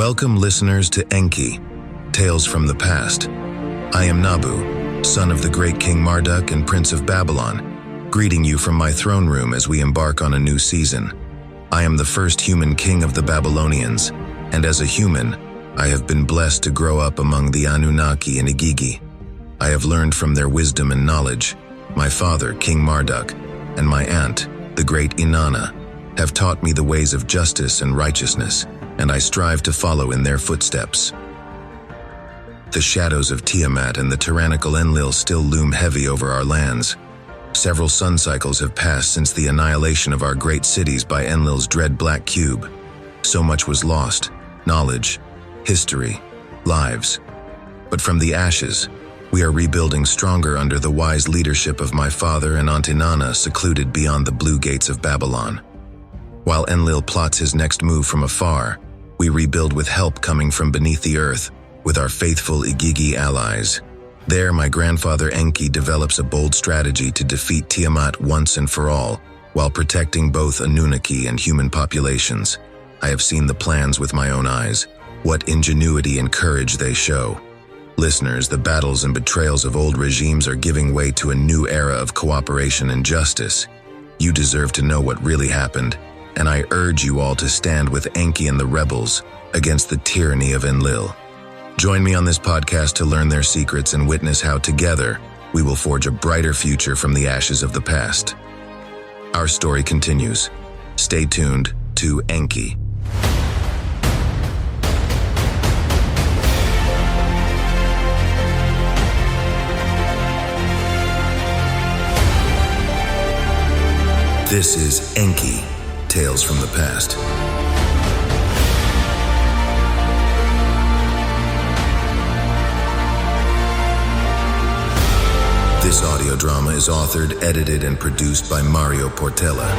Welcome listeners to Enki, Tales from the Past. I am Nabu, son of the great King Marduk and Prince of Babylon, greeting you from my throne room as we embark on a new season. I am the first human king of the Babylonians, and as a human, I have been blessed to grow up among the Anunnaki and Igigi. I have learned from their wisdom and knowledge. My father, King Marduk, and my aunt, the great Inanna, have taught me the ways of justice and righteousness, and I strive to follow in their footsteps. The shadows of Tiamat and the tyrannical Enlil still loom heavy over our lands. Several sun cycles have passed since the annihilation of our great cities by Enlil's dread black cube. So much was lost: knowledge, history, lives. But from the ashes, we are rebuilding stronger under the wise leadership of my father and Aunt Inanna, secluded beyond the blue gates of Babylon. While Enlil plots his next move from afar, we rebuild with help coming from beneath the earth, with our faithful Igigi allies. There, my grandfather Enki develops a bold strategy to defeat Tiamat once and for all, while protecting both Anunnaki and human populations. I have seen the plans with my own eyes. What ingenuity and courage they show. Listeners, the battles and betrayals of old regimes are giving way to a new era of cooperation and justice. You deserve to know what really happened, and I urge you all to stand with Enki and the rebels against the tyranny of Enlil. Join me on this podcast to learn their secrets and witness how together we will forge a brighter future from the ashes of the past. Our story continues. Stay tuned to Enki. This is Enki, Tales from the Past. This audio drama is authored, edited, and produced by Mário Portela.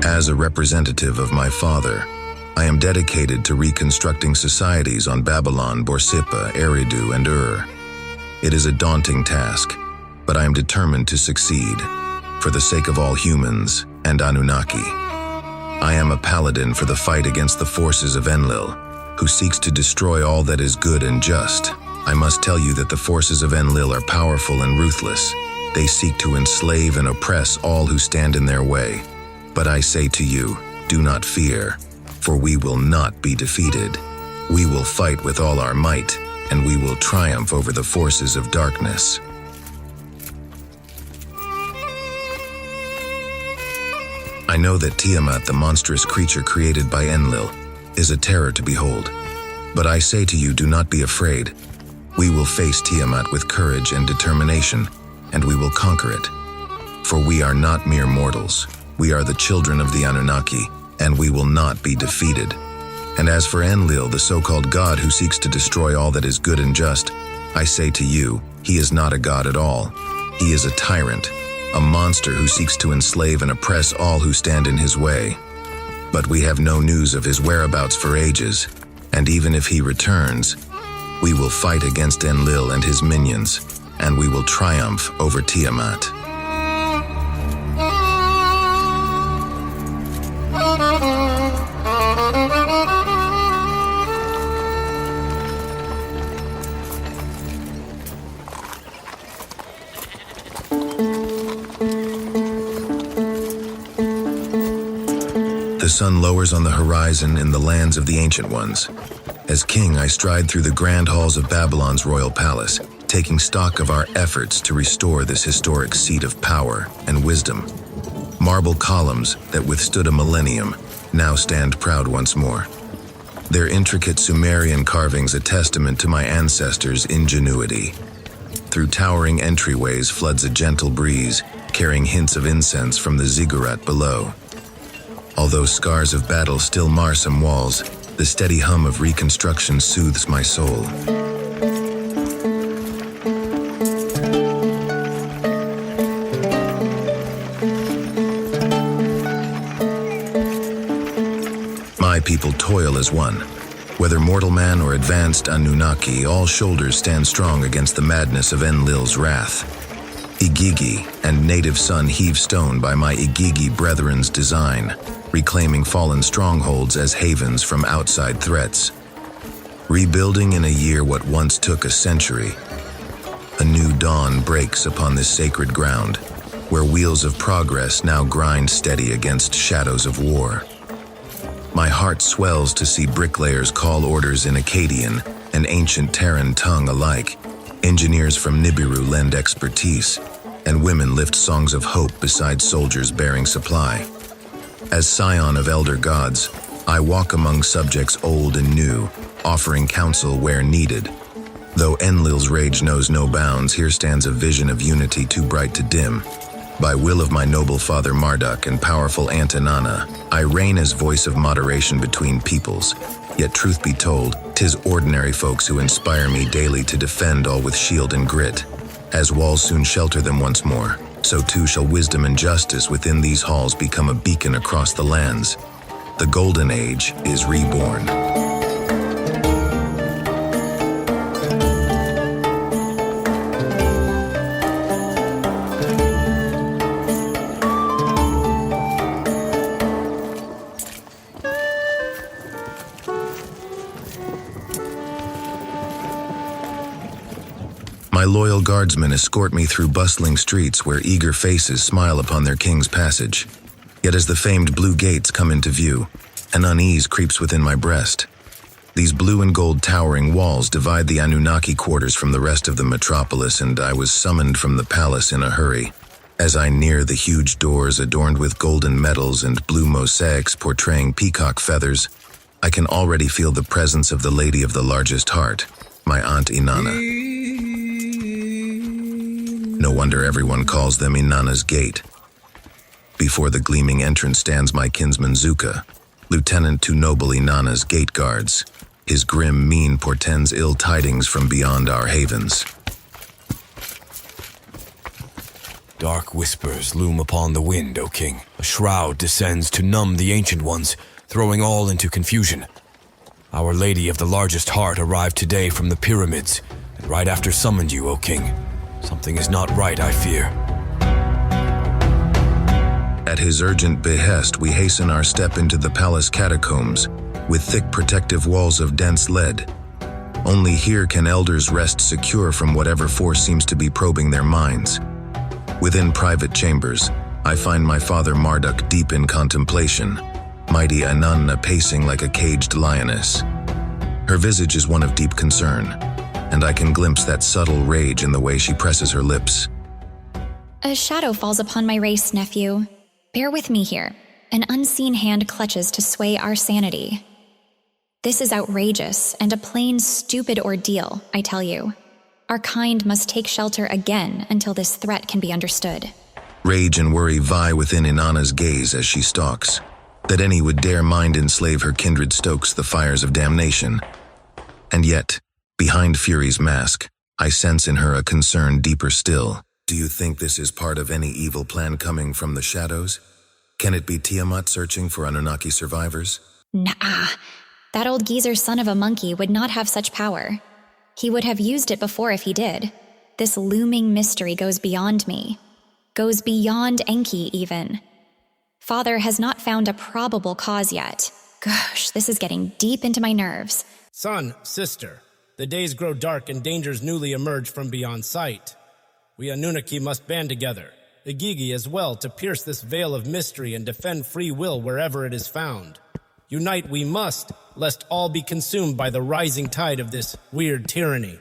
As a representative of my father, I am dedicated to reconstructing societies on Babylon, Borsippa, Eridu, and Ur. It is a daunting task, but I am determined to succeed, for the sake of all humans and Anunnaki. I am a paladin for the fight against the forces of Enlil, who seeks to destroy all that is good and just. I must tell you that the forces of Enlil are powerful and ruthless. They seek to enslave and oppress all who stand in their way. But I say to you, do not fear, for we will not be defeated. We will fight with all our might, and we will triumph over the forces of darkness. I know that Tiamat, the monstrous creature created by Enlil, is a terror to behold. But I say to you, do not be afraid. We will face Tiamat with courage and determination, and we will conquer it. For we are not mere mortals. We are the children of the Anunnaki, and we will not be defeated. And as for Enlil, the so-called god who seeks to destroy all that is good and just, I say to you, he is not a god at all. He is a tyrant, a monster who seeks to enslave and oppress all who stand in his way. But we have no news of his whereabouts for ages, and even if he returns, we will fight against Enlil and his minions, and we will triumph over Tiamat. The sun lowers on the horizon in the lands of the Ancient Ones. As king, I stride through the grand halls of Babylon's royal palace, taking stock of our efforts to restore this historic seat of power and wisdom. Marble columns that withstood a millennium now stand proud once more. Their intricate Sumerian carvings a testament to my ancestors' ingenuity. Through towering entryways floods a gentle breeze, carrying hints of incense from the ziggurat below. Although scars of battle still mar some walls, The steady hum of reconstruction soothes my soul. My people toil as one. Whether mortal man or advanced Anunnaki, all shoulders stand strong against the madness of Enlil's wrath. Igigi and native sun heave stone by my Igigi brethren's design, reclaiming fallen strongholds as havens from outside threats. Rebuilding in a year what once took a century, a new dawn breaks upon this sacred ground, where wheels of progress now grind steady against shadows of war. My heart swells to see bricklayers call orders in Akkadian and ancient Terran tongue alike. Engineers from Nibiru lend expertise, and women lift songs of hope beside soldiers bearing supply. As scion of elder gods, I walk among subjects old and new, offering counsel where needed. Though Enlil's rage knows no bounds, here stands a vision of unity too bright to dim. By will of my noble father Marduk and powerful Aunt Inanna, I reign as voice of moderation between peoples. Yet truth be told, 'tis ordinary folks who inspire me daily to defend all with shield and grit. As walls soon shelter them once more, so too shall wisdom and justice within these halls become a beacon across the lands. The golden age is reborn. My loyal guardsmen escort me through bustling streets where eager faces smile upon their king's passage. Yet as the famed blue gates come into view, an unease creeps within my breast. These blue and gold towering walls divide the Anunnaki quarters from the rest of the metropolis, and I was summoned from the palace in a hurry. As I near the huge doors adorned with golden medals and blue mosaics portraying peacock feathers, I can already feel the presence of the lady of the largest heart, my Aunt Inanna. No wonder everyone calls them Inanna's Gate. Before the gleaming entrance stands my kinsman Zuka, lieutenant to noble Inanna's gate guards. His grim mien portends ill tidings from beyond our havens. Dark whispers loom upon the wind, O king. A shroud descends to numb the ancient ones, throwing all into confusion. Our lady of the largest heart arrived today from the pyramids, and right after summoned you, O king. Something is not right, I fear. At his urgent behest, we hasten our step into the palace catacombs, with thick protective walls of dense lead. Only here can elders rest secure from whatever force seems to be probing their minds. Within private chambers, I find my father Marduk deep in contemplation, mighty Inanna pacing like a caged lioness. Her visage is one of deep concern, and I can glimpse that subtle rage in the way she presses her lips. A shadow falls upon my race, nephew. Bear with me here. An unseen hand clutches to sway our sanity. This is outrageous and a plain stupid ordeal, I tell you. Our kind must take shelter again until this threat can be understood. Rage and worry vie within Inanna's gaze as she stalks. That any would dare mind enslave her kindred stokes the fires of damnation. And yet, behind fury's mask, I sense in her a concern deeper still. Do you think this is part of any evil plan coming from the shadows? Can it be Tiamat searching for Anunnaki survivors? Nah, that old geezer son of a monkey would not have such power. He would have used it before if he did. This looming mystery goes beyond me. Goes beyond Enki, even. Father has not found a probable cause yet. Gosh, this is getting deep into my nerves. Son, sister, the days grow dark and dangers newly emerge from beyond sight. We Anunnaki must band together, Igigi as well, to pierce this veil of mystery and defend free will wherever it is found. Unite we must, lest all be consumed by the rising tide of this weird tyranny.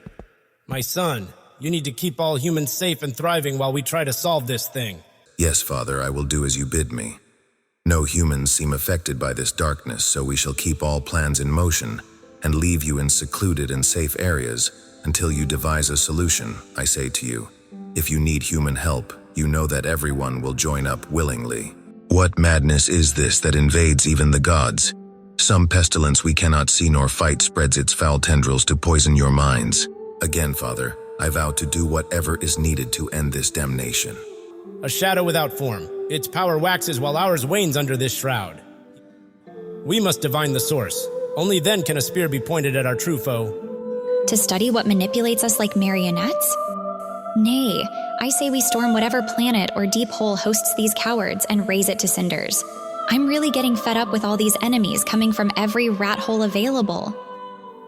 My son, you need to keep all humans safe and thriving while we try to solve this thing. Yes, Father, I will do as you bid me. No humans seem affected by this darkness, so we shall keep all plans in motion and leave you in secluded and safe areas until you devise a solution, I say to you. If you need human help, you know that everyone will join up willingly. What madness is this that invades even the gods? Some pestilence we cannot see nor fight spreads its foul tendrils to poison your minds. Again, Father, I vow to do whatever is needed to end this damnation. A shadow without form. Its power waxes while ours wanes under this shroud. We must divine the source. Only then can a spear be pointed at our true foe. To study what manipulates us like marionettes? Nay, I say we storm whatever planet or deep hole hosts these cowards and raze it to cinders. I'm really getting fed up with all these enemies coming from every rat hole available.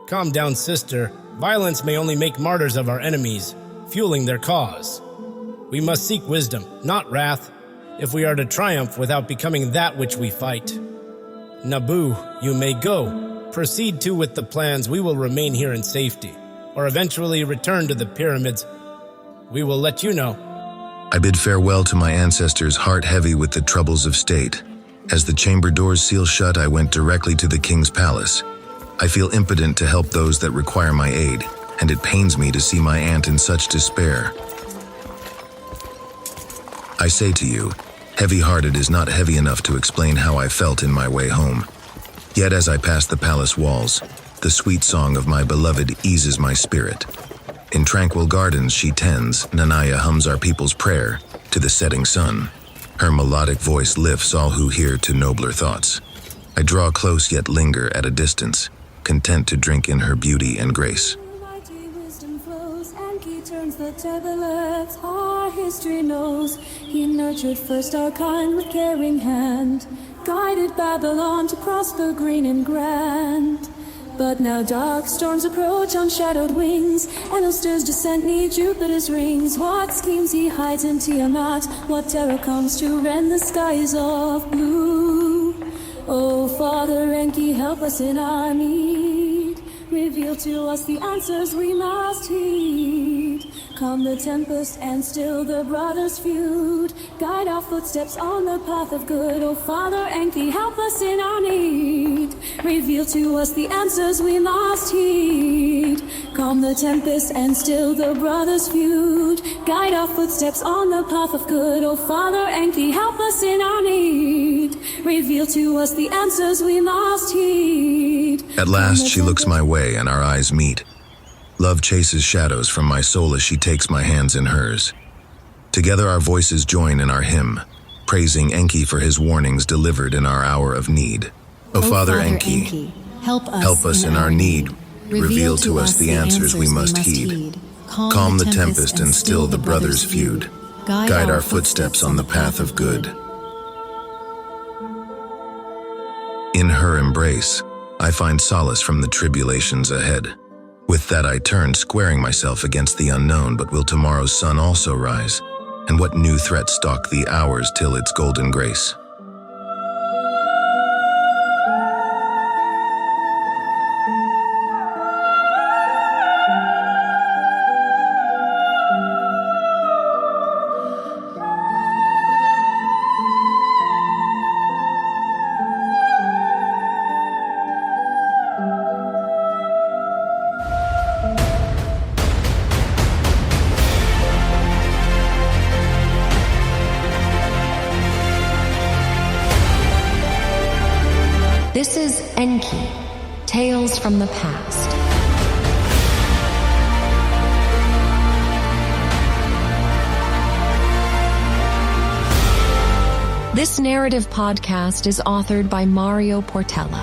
Calm down, sister. Violence may only make martyrs of our enemies, fueling their cause. We must seek wisdom, not wrath, if we are to triumph without becoming that which we fight. Nabu, you may go. Proceed to with the plans. We will remain here in safety, or eventually return to the pyramids. We will let you know. I bid farewell to my ancestors, heart heavy with the troubles of state. As the chamber doors seal shut, I went directly to the king's palace. I feel impotent to help those that require my aid, and it pains me to see my aunt in such despair. I say to you, heavy-hearted is not heavy enough to explain how I felt in my way home. Yet as I pass the palace walls, the sweet song of my beloved eases my spirit. In tranquil gardens she tends, Nanaya hums our people's prayer to the setting sun. Her melodic voice lifts all who hear to nobler thoughts. I draw close yet linger at a distance, content to drink in her beauty and grace. Mighty wisdom flows, and he turns the tetherlets. Our history knows he nurtured first our kind with caring hand, guided Babylon to prosper green and grand. But now dark storms approach on shadowed wings, and Elster's descent neath Jupiter's rings. What schemes he hides in Tiamat, what terror comes to rend the skies of blue. Oh, Father Enki, help us in our need. Reveal to us the answers we must heed. Calm the tempest and still the brothers' feud. Guide our footsteps on the path of good. Oh, Father Enki, help us in our need. Reveal to us the answers we must heed. Calm the tempest and still the brothers' feud. Guide our footsteps on the path of good. Oh, Father Enki, help us in our need. Reveal to us the answers we must heed. At last she looks my way and our eyes meet. Love chases shadows from my soul as she takes my hands in hers. Together our voices join in our hymn, praising Enki for his warnings delivered in our hour of need. O Father Enki, help us in our need. Reveal to us the answers we must heed. Calm the tempest and still the brothers' feud. Guide our footsteps on the path of good. In her embrace, I find solace from the tribulations ahead. With that I turn, squaring myself against the unknown, but will tomorrow's sun also rise? And what new threats stalk the hours till its golden grace? This is Enki, Tales from the Past. This narrative podcast is authored by Mário Portela.